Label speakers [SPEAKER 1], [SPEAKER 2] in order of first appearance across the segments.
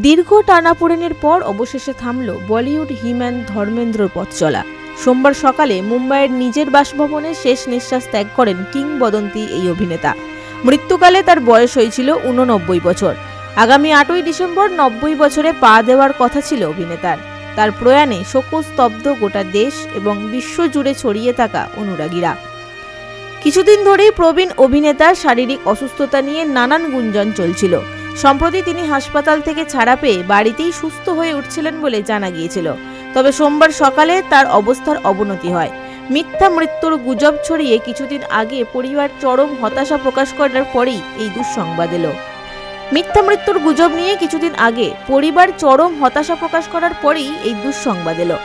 [SPEAKER 1] দীর্ঘ টানাপোড়েনের পর অবশেষে থামল বলিউড হিম্যান ধর্মেন্দ্রর পথ চলা। সোমবার সকালে মুম্বাইয়ের নিজের বাসভবনে শেষ নিঃশ্বাস ত্যাগ করেন কিংবদন্তি এই অভিনেতা। মৃত্যুকালে তার বয়স হয়েছিল 89 বছর। আগামী 8ই ডিসেম্বর 90 বছরে পা দেওয়ার কথা ছিল অভিনেতার। তার প্রয়াণে শোকস্তব্ধ গোটা দেশ এবং বিশ্ব জুড়ে ছড়িয়ে থাকা অনুরাগীরা। কিছুদিন ধরেই প্রবীণ অভিনেতার শারীরিক অসুস্থতা নিয়ে নানান গুঞ্জন চলছিল। সম্প্রতি তিনি হাসপাতাল থেকে ছাড়া পেয়ে বাড়িতেই সুস্থ হয়ে উঠছিলেন বলে জানা গিয়েছিল। তবে সোমবার সকালে তার অবস্থার অবনতি হয়। মিথ্যা মৃত্যুর গুজব ছড়িয়ে কিছুদিন আগে পরিবার চরম হতাশা প্রকাশ করার পরেই এই দুঃসংবাদ এলো। মিথ্যা মৃত্যুর গুজব নিয়ে কিছুদিন আগে পরিবার চরম হতাশা প্রকাশ করার পরেই এই দুঃসংবাদ এলো।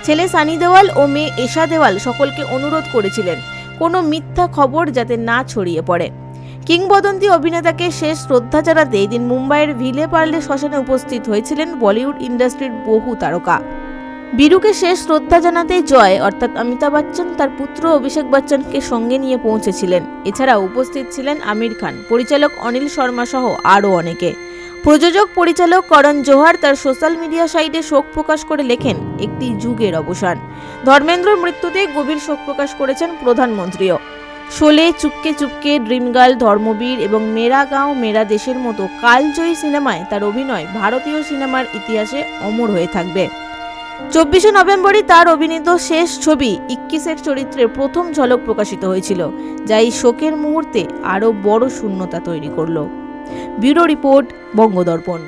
[SPEAKER 1] ছেলে সানি দেওয়াল ও মেয়ে এশা দেওয়াল সকলকে অনুরোধ করেছিলেন কোনো মিথ্যা খবর যাতে না ছড়িয়ে পড়ে। কিংবদন্তি অভিনেতাকে শেষ শ্রদ্ধা জানাতে এদিন মুম্বাইয়ের ভিলে পার্লে শ্মশানে উপস্থিত হয়েছিলেন বলিউড ইন্ডাস্ট্রির বহু তারকা। বীরুকে শেষ শ্রদ্ধা জানাতে জয় অর্থাৎ অমিতাভ বচ্চন তার পুত্র অভিষেক বচ্চনকে সঙ্গে নিয়ে পৌঁছেছিলেন। এছাড়াও উপস্থিত ছিলেন আমির খান, পরিচালক অনিল শর্মা সহ আরও অনেকে। প্রযোজক পরিচালক করণ জোহর তার সোশ্যাল মিডিয়া সাইটে শোক প্রকাশ করে লেখেন, একটি যুগের অবসান। ধর্মেন্দ্রর মৃত্যুতে গভীর শোক প্রকাশ করেছেন প্রধানমন্ত্রীও। শোলে, চুপকে চুপকে, ড্রিম গার্ল, ধর্মবীর এবং মেরা গাঁও মেরা দেশের মতো কালজয়ী সিনেমায় তার অভিনয় ভারতীয় সিনেমার ইতিহাসে অমর হয়ে থাকবে। 24শে নভেম্বরই তার অভিনীত শেষ ছবি 21-এর চরিত্রের প্রথম ঝলক প্রকাশিত হয়েছিল, যা এই শোকের মুহূর্তে আরও বড় শূন্যতা তৈরি করল। Bureau report, বঙ্গদর্পণ।